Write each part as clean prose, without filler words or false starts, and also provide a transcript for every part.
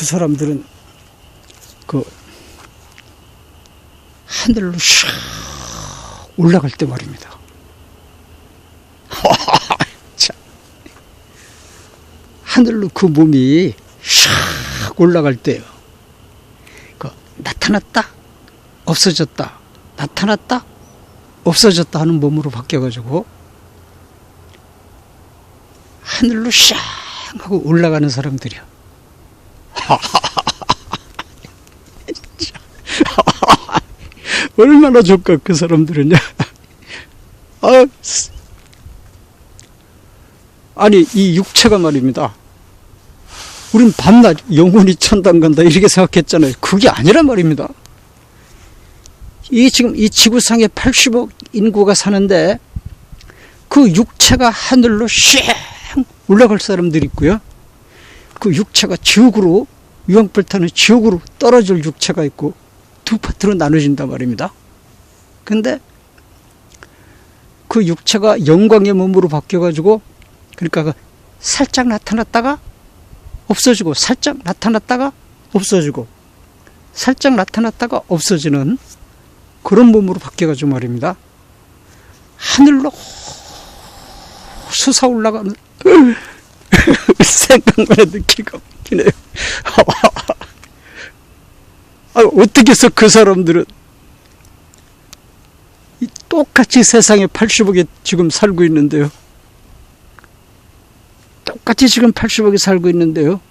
그 사람들은 그 하늘로 샥 올라갈 때 말입니다. 하늘로 그 몸이 샥 올라갈 때요. 그 나타났다, 없어졌다, 나타났다, 없어졌다 하는 몸으로 바뀌어가지고 하늘로 샥 하고 올라가는 사람들이야. 얼마나 좋을까 그 사람들은요. 아니 이 육체가 말입니다. 우린 밤낮 영원히 천당 간다 이렇게 생각했잖아요. 그게 아니란 말입니다. 지금 이 지구상에 80억 인구가 사는데 그 육체가 하늘로 슉 올라갈 사람들이 있고요. 그 육체가 지옥으로, 유황불 타는 지옥으로 떨어질 육체가 있고 두 파트로 나눠진단 말입니다. 근데 그 육체가 영광의 몸으로 바뀌어가지고, 그러니까 살짝 나타났다가 없어지고, 살짝 나타났다가 없어지고, 살짝 나타났다가 없어지는 그런 몸으로 바뀌어가지고 말입니다. 하늘로 솟아 올라가는 생각만 해도 기가 막히네요. 어떻게 해서 그 사람들은 똑같이 세상에 80억이 지금 살고 있는데요. 똑같이 지금 80억이 살고 있는데요.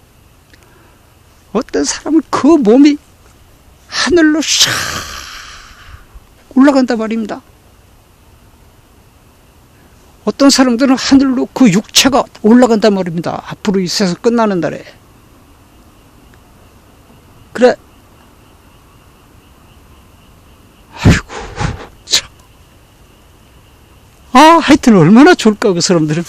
어떤 사람은 그 몸이 하늘로 샥 올라간단 말입니다. 어떤 사람들은 하늘로 그 육체가 올라간단 말입니다. 앞으로 이 세상 끝나는 날에. 그래. 아이고, 참. 하여튼 얼마나 좋을까, 그 사람들은.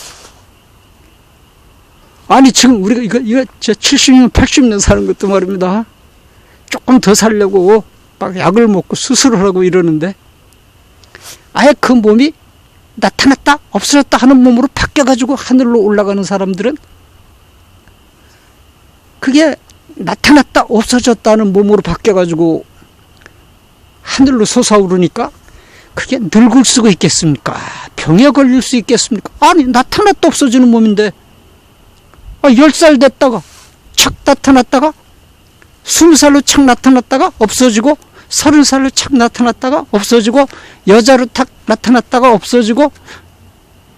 아니, 지금 우리가 이거 70년, 80년 사는 것도 말입니다. 조금 더 살려고 막 약을 먹고 수술을 하고 이러는데, 아예 그 몸이 나타났다 없어졌다 하는 몸으로 바뀌어가지고 하늘로 올라가는 사람들은 그게 나타났다 없어졌다는 몸으로 바뀌어가지고 하늘로 솟아오르니까 그게 늙을 수가 있겠습니까? 병에 걸릴 수 있겠습니까? 아니 나타났다 없어지는 몸인데 10살 됐다가 착 나타났다가 20살로 착 나타났다가 없어지고 30살로 착 나타났다가 없어지고 여자로 탁 나타났다가 없어지고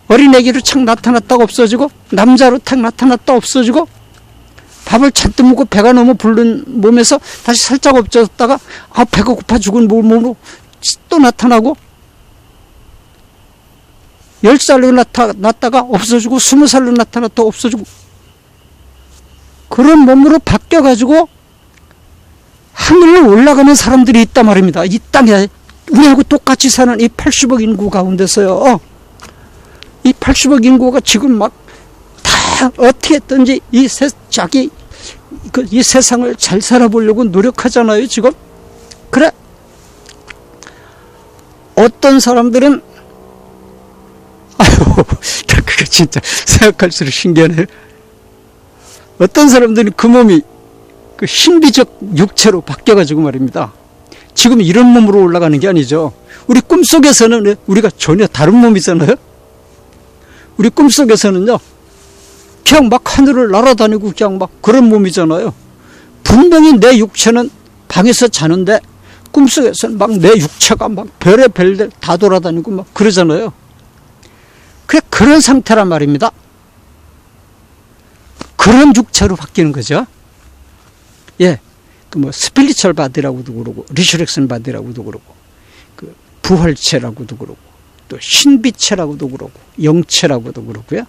어린애기로 착 나타났다가 없어지고 남자로 탁 나타났다 없어지고 밥을 잔뜩 먹고 배가 너무 부른 몸에서 다시 살짝 없어졌다가 배가 고파 죽은 몸으로 또 나타나고 10살로 나타났다가 없어지고 20살로 나타났다 없어지고 그런 몸으로 바뀌어가지고 하늘로 올라가는 사람들이 있단 말입니다. 이 땅에 우리하고 똑같이 사는 이 80억 인구 가운데서요. 이 80억 인구가 지금 막 다 어떻게 했든지 이 세상을 잘 살아보려고 노력하잖아요. 지금. 그래. 어떤 사람들은 그게 진짜 생각할수록 신기하네요. 어떤 사람들은 그 몸이 그 신비적 육체로 바뀌어가지고 말입니다. 지금 이런 몸으로 올라가는 게 아니죠. 우리 꿈속에서는 우리가 전혀 다른 몸이잖아요. 우리 꿈속에서는요, 그냥 막 하늘을 날아다니고 그냥 막 그런 몸이잖아요. 분명히 내 육체는 방에서 자는데 꿈속에서는 막 내 육체가 막 별의 별들 다 돌아다니고 막 그러잖아요. 그런 상태란 말입니다. 그런 육체로 바뀌는 거죠. 예, 그 뭐 스피리추얼 바디라고도 그러고 리슈렉션 바디라고도 그러고 그 부활체라고도 그러고 또 신비체라고도 그러고 영체라고도 그러고요.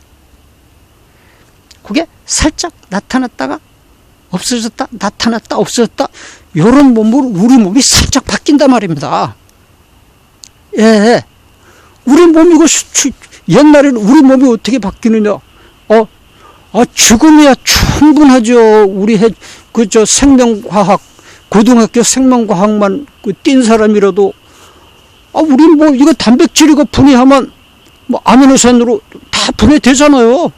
그게 살짝 나타났다가 없어졌다 나타났다 없어졌다 이런 몸으로 우리 몸이 살짝 바뀐단 말입니다. 예, 우리 몸이 옛날에는 우리 몸이 어떻게 바뀌느냐? 죽음이야 충분하죠. 우리 생명과학 고등학교 생명과학만 뛴 사람이라도 우리 뭐 이거 단백질이고 분해하면 뭐 아미노산으로 다 분해되잖아요.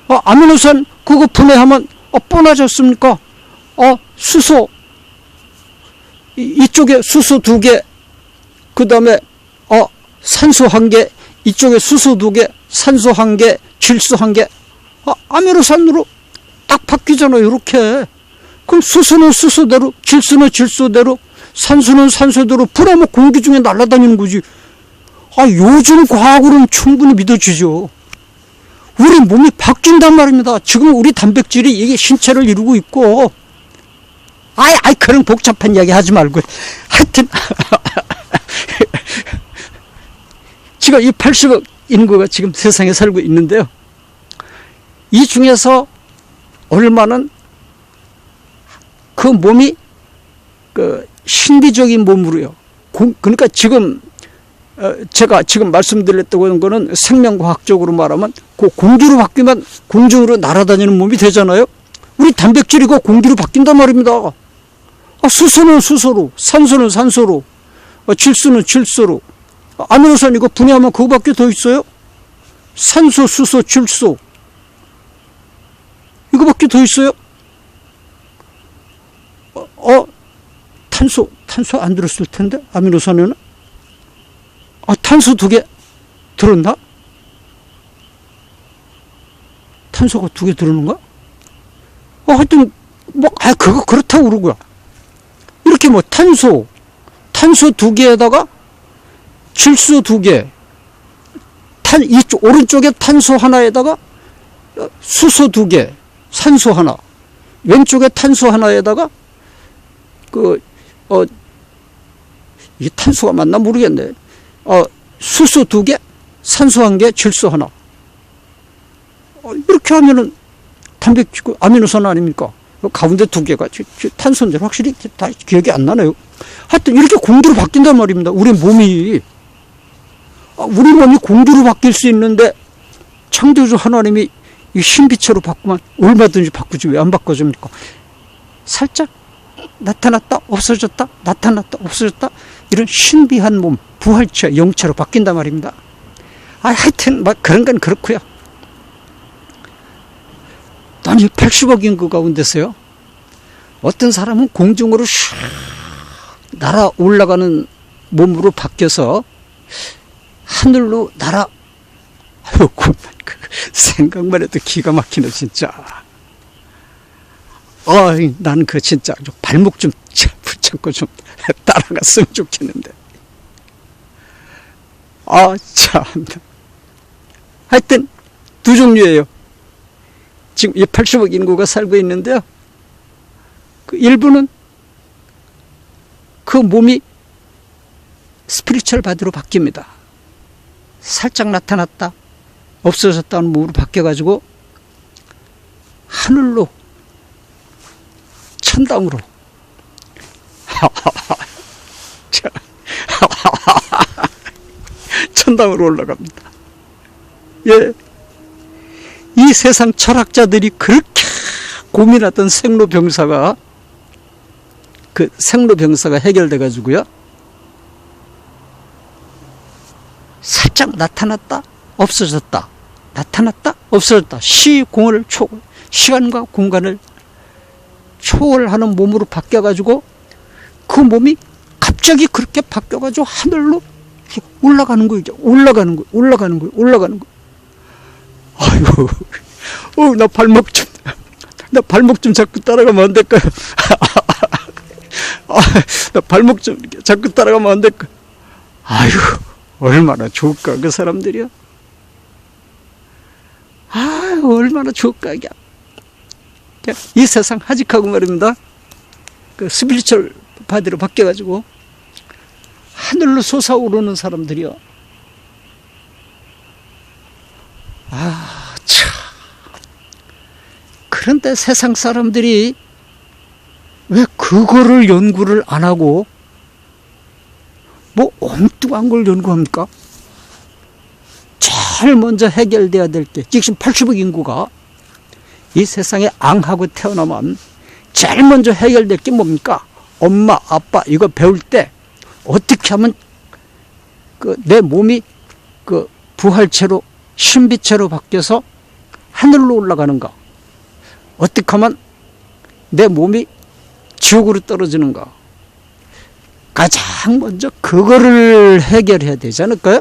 아미노산 그거 분해하면 뻔하지 않습니까? 수소, 이쪽에 수소 2개, 그 다음에 산소 1개, 이쪽에 수소 2개, 산소 1개, 질소 1개, 아미노산으로 딱 바뀌잖아요. 이렇게. 그럼 수소는 수소대로, 질소는 질소대로, 산소는 산소대로 불하면 공기 중에 날아다니는 거지. 요즘 과학으로는 충분히 믿어지죠. 우리 몸이 바뀐단 말입니다. 지금 우리 단백질이 이게 신체를 이루고 있고, 그런 복잡한 이야기 하지 말고. 하여튼, 지금 이 80억 인구가 지금 세상에 살고 있는데요. 이 중에서 얼마는 그 몸이 신비적인 몸으로요. 그러니까 지금 제가 지금 말씀드렸던 거는 생명과학적으로 말하면 그 공기로 바뀌면 공중으로 날아다니는 몸이 되잖아요. 우리 단백질이 그 공기로 바뀐단 말입니다. 수소는 수소로, 산소는 산소로, 질소는 질소로, 아미노산 이거 분해하면 그거밖에 더 있어요? 산소, 수소, 질소 이거밖에 더 있어요? 탄소 안 들었을 텐데 아미노산에는? 탄소 2개 들었나? 탄소가 2개 들었는가? 하여튼 그거 그렇다고 그러고요. 이렇게 탄소 2개에다가 질소 2개, 이쪽 오른쪽에 탄소 하나에다가 수소 2개, 산소 하나, 왼쪽에 탄소 하나에다가 이 탄소가 맞나 모르겠네. 수소 2개, 산소 1개, 질소 하나. 이렇게 하면은 단백질, 아미노산 아닙니까? 가운데 2개가 탄소인데 확실히 다 기억이 안 나네요. 하여튼 이렇게 공기로 바뀐단 말입니다. 우리 몸이 공기로 바뀔 수 있는데 창조주 하나님이 이 신비체로 바꾸면 얼마든지 바꾸지 왜 안 바꿔줍니까? 살짝 나타났다 없어졌다 나타났다 없어졌다 이런 신비한 몸, 부활체, 영체로 바뀐단 말입니다. 하여튼 그런 건 그렇고요. 아니 80억 인구 가운데서요, 어떤 사람은 공중으로 슉 날아 올라가는 몸으로 바뀌어서 하늘로 생각만 해도 기가 막히네 진짜. 난 진짜 발목 좀 붙잡고 좀 따라갔으면 좋겠는데. 참. 하여튼 두 종류예요. 지금 이 80억 인구가 살고 있는데요. 일부는 그 몸이 스피리추얼 바디로 바뀝니다. 살짝 나타났다 없어졌다는 몸으로 바뀌어가지고 하늘로, 천당으로 천당으로 올라갑니다. 예, 이 세상 철학자들이 그렇게 고민하던 생로병사가 해결돼 가지고요, 살짝 나타났다 없어졌다 나타났다 없어졌다, 시간과 공간을 초월하는 몸으로 바뀌어가지고 그 몸이 갑자기 그렇게 바뀌어가지고 하늘로 올라가는 거죠. 올라가는 거예요. 아유, 나 발목 좀 자꾸 따라가면 안 될까요? 나 발목 좀 자꾸 따라가면 안 될까요? 아유, 얼마나 좋을까 그 사람들이요. 얼마나 좋을까 이게. 이 세상 하직하고 말입니다. 그 스피리추얼 바디로 바뀌어가지고 하늘로 솟아오르는 사람들이요. 참. 그런데 세상 사람들이 왜 그거를 연구를 안 하고 엉뚱한 걸 연구합니까? 제일 먼저 해결돼야 될 게, 지금 80억 인구가 이 세상에 앙하고 태어나면 제일 먼저 해결될 게 뭡니까? 엄마, 아빠 이거 배울 때 어떻게 하면 내 몸이 부활체로, 신비체로 바뀌어서 하늘로 올라가는가? 어떻게 하면 내 몸이 지옥으로 떨어지는가? 가장 먼저 그거를 해결해야 되지 않을까요?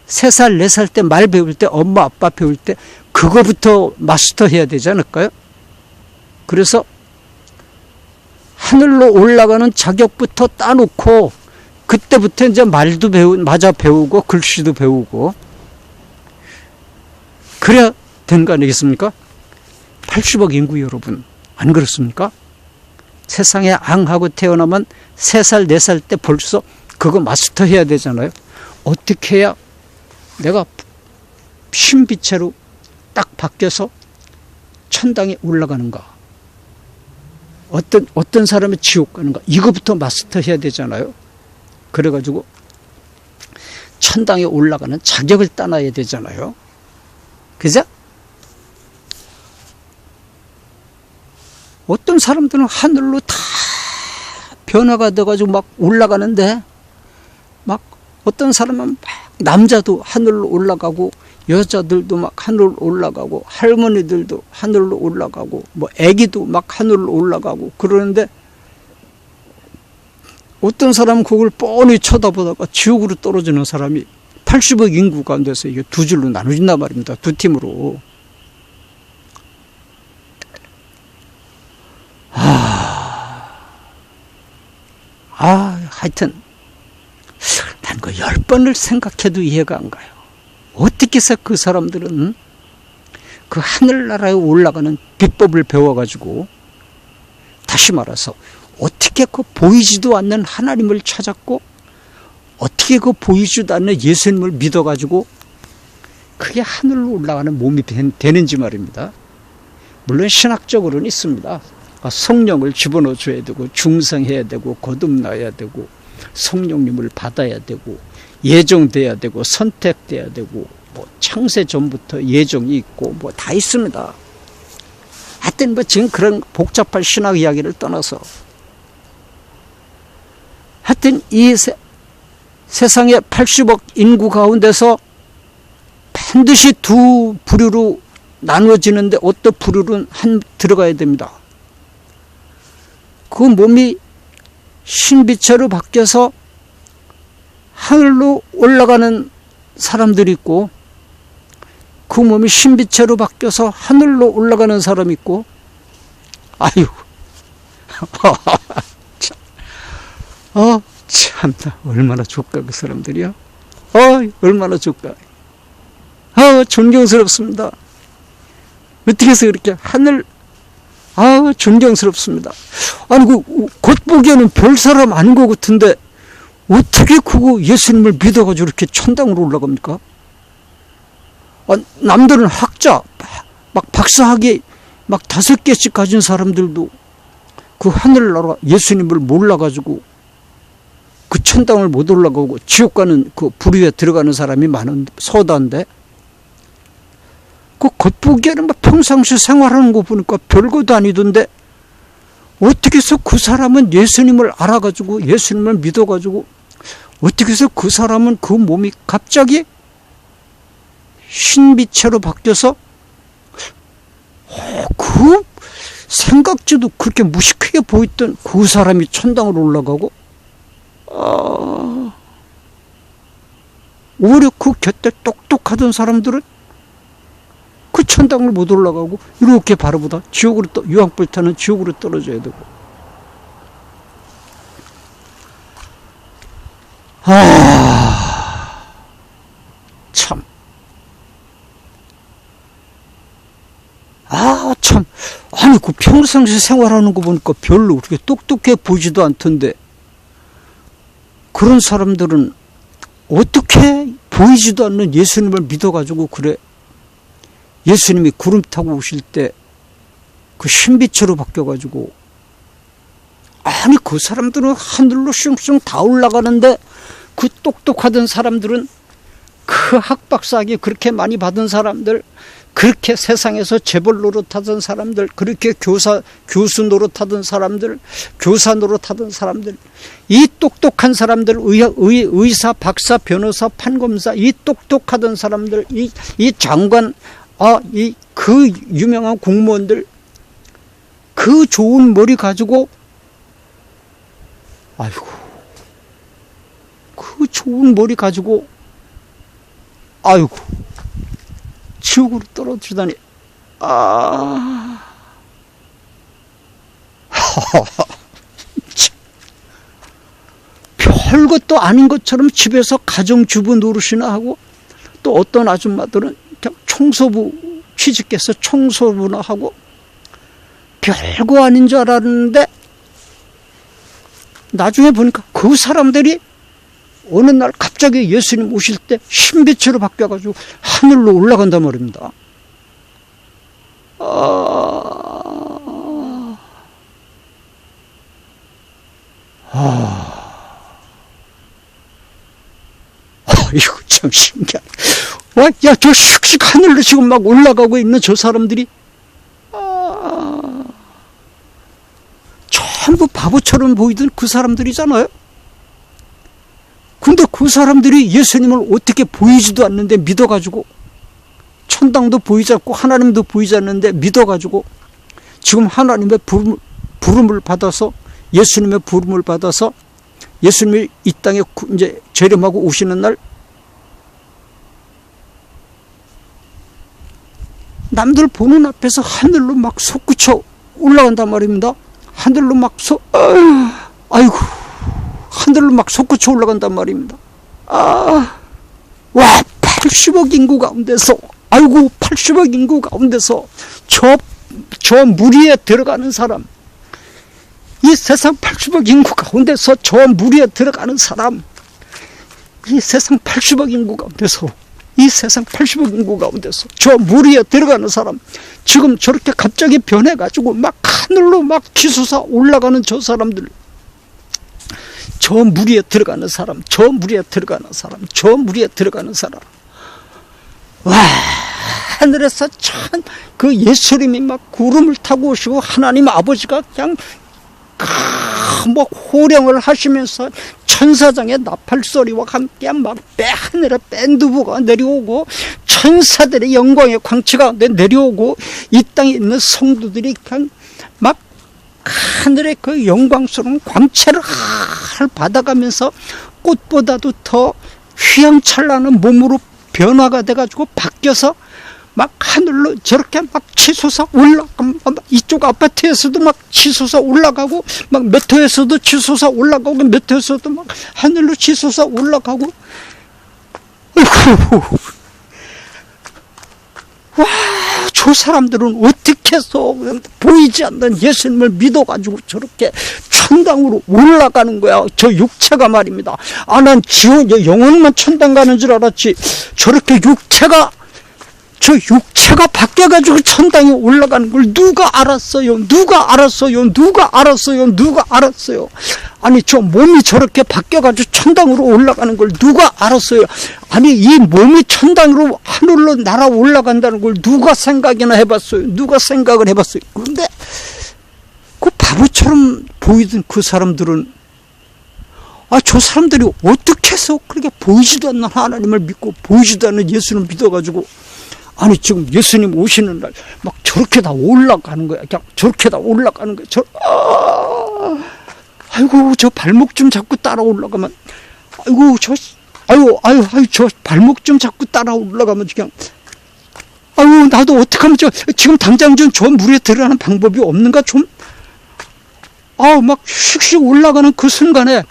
3살, 4살 때 말 배울 때, 엄마, 아빠 배울 때 그거부터 마스터해야 되지 않을까요? 그래서 하늘로 올라가는 자격부터 따놓고 그때부터 이제 말도 맞아 배우고 글씨도 배우고 그래야 되는 거 아니겠습니까? 80억 인구 여러분, 안 그렇습니까? 세상에 앙하고 태어나면 3살, 4살 때 벌써 그거 마스터해야 되잖아요. 어떻게 해야 내가 신비체로 딱 바뀌어서 천당에 올라가는가? 어떤 사람이 지옥 가는가? 이거부터 마스터해야 되잖아요. 그래가지고 천당에 올라가는 자격을 따놔야 되잖아요. 그죠? 어떤 사람들은 하늘로 다 변화가 돼가지고 막 올라가는데, 막 어떤 사람은 막 남자도 하늘로 올라가고 여자들도 막 하늘로 올라가고 할머니들도 하늘로 올라가고 뭐 애기도 막 하늘로 올라가고 그러는데, 어떤 사람은 그걸 뻔히 쳐다보다가 지옥으로 떨어지는 사람이 80억 인구 가운데서 이게 두 줄로 나눠진단 말입니다. 두 팀으로. 하여튼 난 그 10번을 생각해도 이해가 안 가요. 어떻게 해서 그 사람들은 그 하늘나라에 올라가는 비법을 배워가지고, 다시 말해서 어떻게 그 보이지도 않는 하나님을 찾았고, 어떻게 그 보이지도 않는 예수님을 믿어가지고 그게 하늘로 올라가는 몸이 되는지 말입니다. 물론 신학적으로는 있습니다. 성령을 집어넣어 줘야 되고, 중생해야 되고, 거듭나야 되고, 성령님을 받아야 되고, 예정돼야 되고, 선택돼야 되고, 뭐 창세 전부터 예정이 있고 뭐 다 있습니다. 하여튼 뭐 지금 그런 복잡한 신학 이야기를 떠나서, 하여튼 이 세상의 80억 인구 가운데서 반드시 두 부류로 나누어지는데, 어떤 부류는 들어가야 됩니다. 그 몸이 신비체로 바뀌어서 하늘로 올라가는 사람들이 있고, 그 몸이 신비체로 바뀌어서 하늘로 올라가는 사람이 있고, 아유, 참나, 얼마나 좋을까, 그 사람들이요. 얼마나 좋을까. 존경스럽습니다. 어떻게 해서 그렇게 존경스럽습니다. 아니, 겉보기에는 별 사람 아닌 것 같은데, 어떻게 그거 예수님을 믿어가지고 이렇게 천당으로 올라갑니까? 남들은 학자, 막 박사학위 막 5개씩 가진 사람들도 그 하늘나라 예수님을 몰라가지고 그 천당을 못 올라가고 지옥 가는 그 부류에 들어가는 사람이 서다인데, 그 겉보기에는 막 평상시 생활하는 거 보니까 별것도 아니던데, 어떻게 해서 그 사람은 예수님을 알아가지고 예수님을 믿어가지고, 어떻게 해서 그 사람은 그 몸이 갑자기 신비체로 바뀌어서 그 생각지도 그렇게 무식하게 보였던 그 사람이 천당으로 올라가고, 오히려 그 곁에 똑똑하던 사람들은 그 천당을 못 올라가고 이렇게 바라보다 지옥으로 유황불 타는 지옥으로 떨어져야 되고. 참. 참. 아니, 그 평상시 생활하는 거 보니까 별로 그렇게 똑똑해 보이지도 않던데, 그런 사람들은 어떻게 보이지도 않는 예수님을 믿어가지고 그래, 예수님이 구름 타고 오실 때 그 신비체로 바뀌어가지고, 아니, 그 사람들은 하늘로 슝슝 다 올라가는데, 그 똑똑하던 사람들은, 그 학박사학위 그렇게 많이 받은 사람들, 그렇게 세상에서 재벌 노릇하던 사람들, 그렇게 교수 노릇하던 사람들, 교사 노릇하던 사람들, 이 똑똑한 사람들, 의사, 박사, 변호사, 판검사, 이 똑똑하던 사람들, 이 장관, 그 유명한 공무원들, 그 그 좋은 머리 가지고, 아이고, 그 좋은 머리 가지고, 아이고, 지옥으로 떨어지다니, 별것도 아닌 것처럼 집에서 가정주부 노릇이나 하고, 또 어떤 아줌마들은 그냥 청소부 취직해서 청소부나 하고, 별거 아닌 줄 알았는데 나중에 보니까 그 사람들이 어느 날 갑자기 예수님 오실 때 신비체로 바뀌어가지고 하늘로 올라간단 말입니다. 이거 참 신기하네. 와, 야, 저 슉슉 하늘로 지금 막 올라가고 있는 저 사람들이 전부 바보처럼 보이던 그 사람들이잖아요. 근데 그 사람들이 예수님을 어떻게 보이지도 않는데 믿어가지고, 천당도 보이지 않고 하나님도 보이지 않는데 믿어가지고 지금 하나님의 부름을 받아서, 예수님의 부름을 받아서 예수님이 이 땅에 이제 재림하고 오시는 날 남들 보는 앞에서 하늘로 막 솟구쳐 올라간단 말입니다. 하늘로 막 아이고, 하늘로 막 솟구쳐 올라간단 말입니다. 와, 80억 인구 가운데서, 아이고, 80억 인구 가운데서 저 무리에 들어가는 사람, 이 세상 80억 인구 가운데서 저 무리에 들어가는 사람, 이 세상 80억 인구 가운데서, 이 세상 80억 인구 가운데서 저 무리에 들어가는 사람, 지금 저렇게 갑자기 변해가지고 막 하늘로 막 치솟아 올라가는 저 사람들, 저 무리에 들어가는 사람, 저 무리에 들어가는 사람, 저 무리에 들어가는 사람. 와, 하늘에서 참 그 예수님이 막 구름을 타고 오시고 하나님 아버지가 그냥 뭐 호령을 하시면서 천사장의 나팔소리와 함께 막 하늘에 밴드부가 내려오고, 천사들의 영광의 광채가 내려오고, 이 땅에 있는 성도들이 그냥 막 하늘의 그 영광스러운 광채를 받아가면서 꽃보다도 더 휘황찬란한 몸으로 변화가 돼가지고 바뀌어서 막 하늘로 저렇게 막 치솟아 올라가고, 이쪽 아파트에서도 막 치솟아 올라가고, 막 몇 호에서도 치솟아 올라가고, 몇 호에서도 막 하늘로 치솟아 올라가고. 와, 저 사람들은 어떻게 해서 보이지 않는 예수님을 믿어가지고 저렇게 천당으로 올라가는 거야. 저 육체가 말입니다. 난 영혼만 천당 가는 줄 알았지, 저렇게 저 육체가 바뀌어가지고 천당에 올라가는 걸 누가 알았어요? 누가 알았어요? 누가 알았어요? 누가 알았어요? 아니, 저 몸이 저렇게 바뀌어가지고 천당으로 올라가는 걸 누가 알았어요? 아니, 이 몸이 천당으로 하늘로 날아 올라간다는 걸 누가 생각이나 해봤어요? 누가 생각을 해봤어요? 그런데 그 바보처럼 보이던 그 사람들은, 저 사람들이 어떻게 해서 그렇게 보이지도 않는 하나님을 믿고 보이지도 않는 예수를 믿어가지고, 아니, 지금 예수님 오시는 날 막 저렇게 다 올라가는 거야. 그냥 저렇게 다 올라가는 거야. 아이고, 저 발목 좀 잡고 따라 올라가면, 아이고, 저 발목 좀 잡고 따라 올라가면 그냥, 아이고, 나도 어떡하면 지금 당장 좀 저 물에 들어가는 방법이 없는가 좀? 막 슉슉 올라가는 그 순간에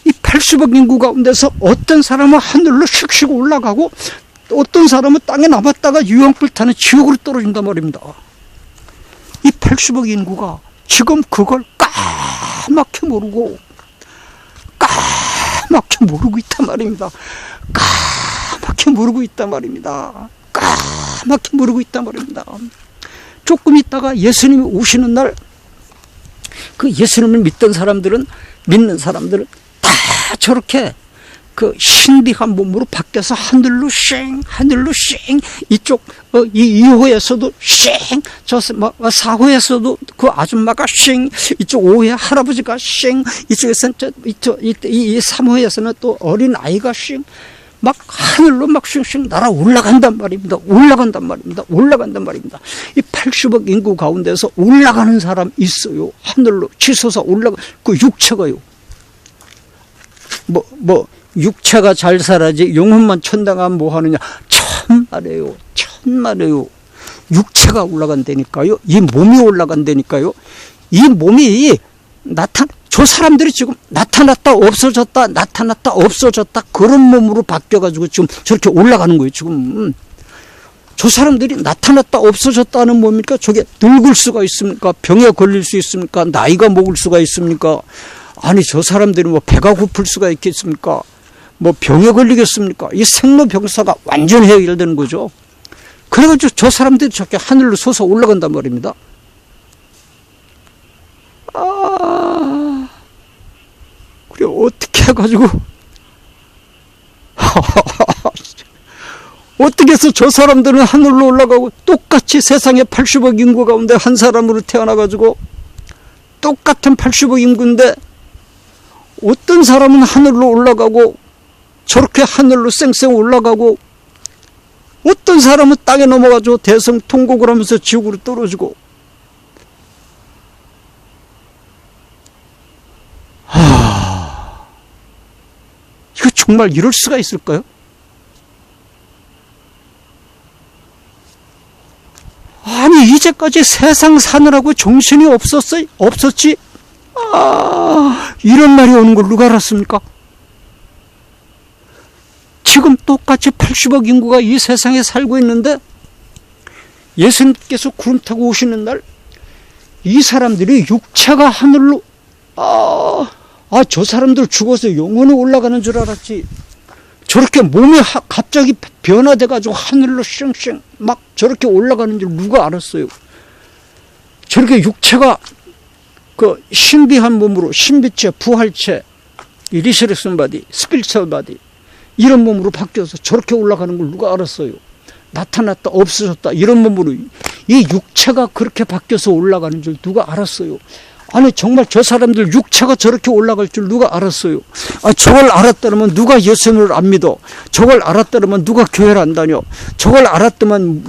이 80억 인구 가운데서 어떤 사람은 하늘로 슉슉 올라가고, 어떤 사람은 땅에 남았다가 유황불 타는 지옥으로 떨어진단 말입니다. 이 80억 인구가 지금 그걸 까맣게 모르고 있단 말입니다. 까맣게 모르고 있단 말입니다. 까맣게 모르고 있단 말입니다. 조금 있다가 예수님이 오시는 날, 그 예수님을 믿는 사람들은 다 저렇게 그 신비한 몸으로 바뀌어서 하늘로 싱, 이쪽, 이 2호에서도 싱, 저 4호에서도 그 아줌마가 싱, 이쪽 5호에 할아버지가 싱, 이쪽에서는 이 3호에서는 또 어린 아이가 싱, 막 하늘로 막 싱싱 날아 올라간단 말입니다. 올라간단 말입니다. 올라간단 말입니다. 이 80억 인구 가운데서 올라가는 사람 있어요. 하늘로 치솟아 올라가. 그 육체가요. 육체가 잘 살아지 영혼만 천당하면 뭐 하느냐. 천만에요. 천만에요. 육체가 올라간다니까요. 이 몸이 올라간다니까요. 이 몸이 저 사람들이 지금 나타났다 없어졌다 나타났다 없어졌다 그런 몸으로 바뀌어가지고 지금 저렇게 올라가는 거예요. 지금 저 사람들이 나타났다 없어졌다는 뭡니까? 저게 늙을 수가 있습니까? 병에 걸릴 수 있습니까? 나이가 먹을 수가 있습니까? 아니 저 사람들이 뭐 배가 고플 수가 있겠습니까? 뭐 병에 걸리겠습니까? 이 생로병사가 완전 해결되는 거죠. 그래가지고 저 사람들이 저렇게 하늘로 솟아 올라간단 말입니다. 그래 어떻게 해가지고 어떻게 해서 저 사람들은 하늘로 올라가고 똑같이 세상에 80억 인구 가운데 한 사람으로 태어나가지고 똑같은 80억 인구인데 어떤 사람은 하늘로 올라가고 저렇게 하늘로 쌩쌩 올라가고 어떤 사람은 땅에 넘어가지고 대성통곡을 하면서 지옥으로 떨어지고 이거 정말 이럴 수가 있을까요? 아니 이제까지 세상 사느라고 정신이 없었지? 이런 날이 오는 걸 누가 알았습니까? 지금 똑같이 80억 인구가 이 세상에 살고 있는데 예수님께서 구름 타고 오시는 날 이 사람들이 육체가 하늘로 저 사람들 죽어서 영원히 올라가는 줄 알았지. 저렇게 몸이 갑자기 변화돼가지고 하늘로 쌩쌩 막 저렇게 올라가는 줄 누가 알았어요. 저렇게 육체가 그 신비한 몸으로 신비체, 부활체, 리서렉션 바디, 스피리추얼 바디 이런 몸으로 바뀌어서 저렇게 올라가는 걸 누가 알았어요. 나타났다 없어졌다 이런 몸으로 이 육체가 그렇게 바뀌어서 올라가는 줄 누가 알았어요. 아니 정말 저 사람들 육체가 저렇게 올라갈 줄 누가 알았어요. 저걸 알았다면 누가 예수님을 안 믿어. 저걸 알았다면 누가 교회를 안 다녀. 저걸 알았다면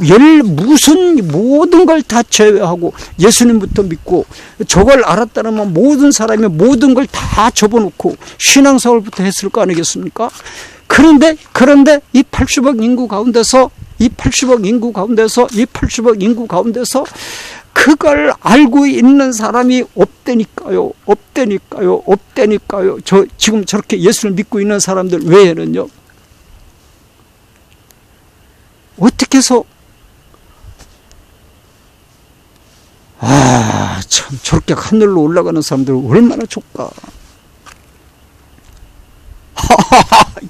모든 걸 다 제외하고 예수님부터 믿고 저걸 알았다면 모든 사람이 모든 걸 다 접어놓고 신앙생활부터 했을 거 아니겠습니까? 그런데 이 80억 인구 가운데서 그걸 알고 있는 사람이 없다니까요. 지금 저렇게 예수를 믿고 있는 사람들 외에는요. 어떻게 해서 참 저렇게 하늘로 올라가는 사람들 얼마나 좋까.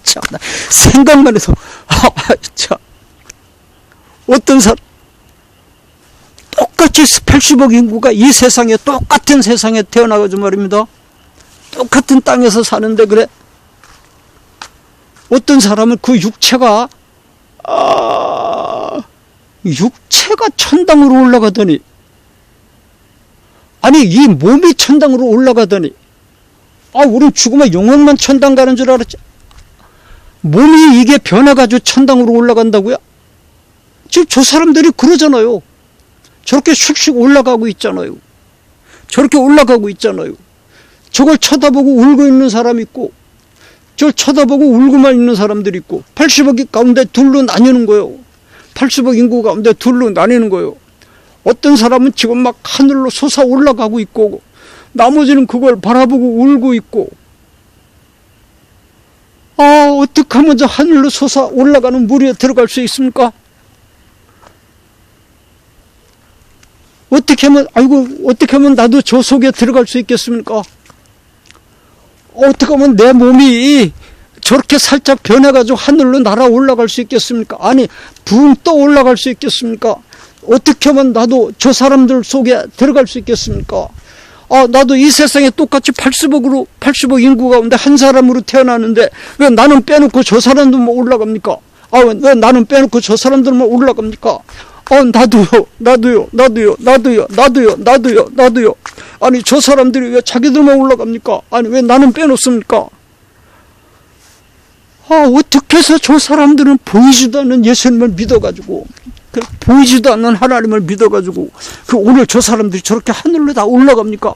참 생각만 해서 참 어떤 사람 똑같이 80억 인구가 이 세상에 똑같은 세상에 태어나가지고 말입니다. 똑같은 땅에서 사는데 그래 어떤 사람은 그 육체가 천당으로 올라가더니 아니 이 몸이 천당으로 올라가더니 우린 죽으면 영혼만 천당 가는 줄 알았지. 몸이 이게 변해가지고 천당으로 올라간다고요? 지금 저 사람들이 그러잖아요. 저렇게 슉슉 올라가고 있잖아요. 저걸 쳐다보고 울고 있는 사람 있고 저걸 쳐다보고 울고만 있는 사람들이 있고 80억 가운데 둘로 나뉘는 거예요. 80억 인구 가운데 둘로 나뉘는 거예요. 어떤 사람은 지금 막 하늘로 솟아 올라가고 있고 나머지는 그걸 바라보고 울고 있고 어떻게 하면 저 하늘로 솟아 올라가는 물에 들어갈 수 있습니까? 어떻게 하면 나도 저 속에 들어갈 수 있겠습니까? 어떻게 하면 내 몸이 저렇게 살짝 변해가지고 하늘로 날아 올라갈 수 있겠습니까? 아니, 붕 떠 올라갈 수 있겠습니까? 어떻게 하면 나도 저 사람들 속에 들어갈 수 있겠습니까? 나도 이 세상에 똑같이 80억 인구 가운데 한 사람으로 태어나는데 왜 나는 빼놓고 저 사람들만 올라갑니까? 왜 나는 빼놓고 저 사람들만 올라갑니까? 나도요. 아니, 저 사람들이 왜 자기들만 올라갑니까? 아니, 왜 나는 빼놓습니까? 어떻게 해서 저 사람들은 보이지도 않는 예수님을 믿어가지고, 보이지도 않는 하나님을 믿어가지고, 오늘 저 사람들이 저렇게 하늘로 다 올라갑니까?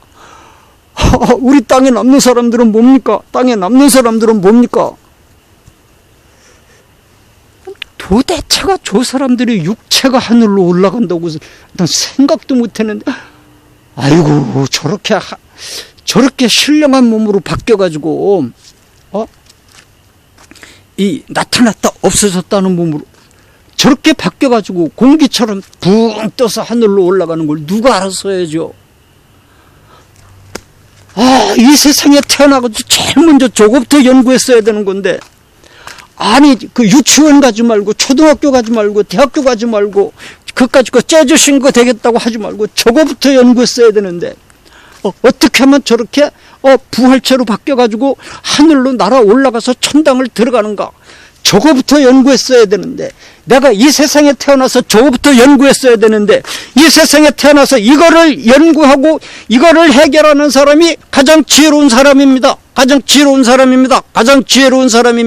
우리 땅에 남는 사람들은 뭡니까? 땅에 남는 사람들은 뭡니까? 도대체가 저 사람들이 육체가 하늘로 올라간다고 난 생각도 못 했는데, 아이고, 저렇게 신령한 몸으로 바뀌어가지고, 이 나타났다 없어졌다는 몸으로 저렇게 바뀌어가지고 공기처럼 붕 떠서 하늘로 올라가는 걸 누가 알아서 해야죠? 이 세상에 태어나가지고 제일 먼저 저거부터 연구했어야 되는 건데, 아니, 유치원 가지 말고, 초등학교 가지 말고, 대학교 가지 말고, 그까짓 거 째주신 거 되겠다고 하지 말고, 저거부터 연구했어야 되는데, 어떻게 하면 저렇게, 부활체로 바뀌어가지고, 하늘로 날아 올라가서 천당을 들어가는가? 저거부터 연구했어야 되는데, 내가 이 세상에 태어나서 저거부터 연구했어야 되는데, 이 세상에 태어나서 이거를 연구하고, 이거를 해결하는 사람이 가장 지혜로운 사람입니다. 가장 지혜로운 사람입니다. 가장 지혜로운 사람입니다.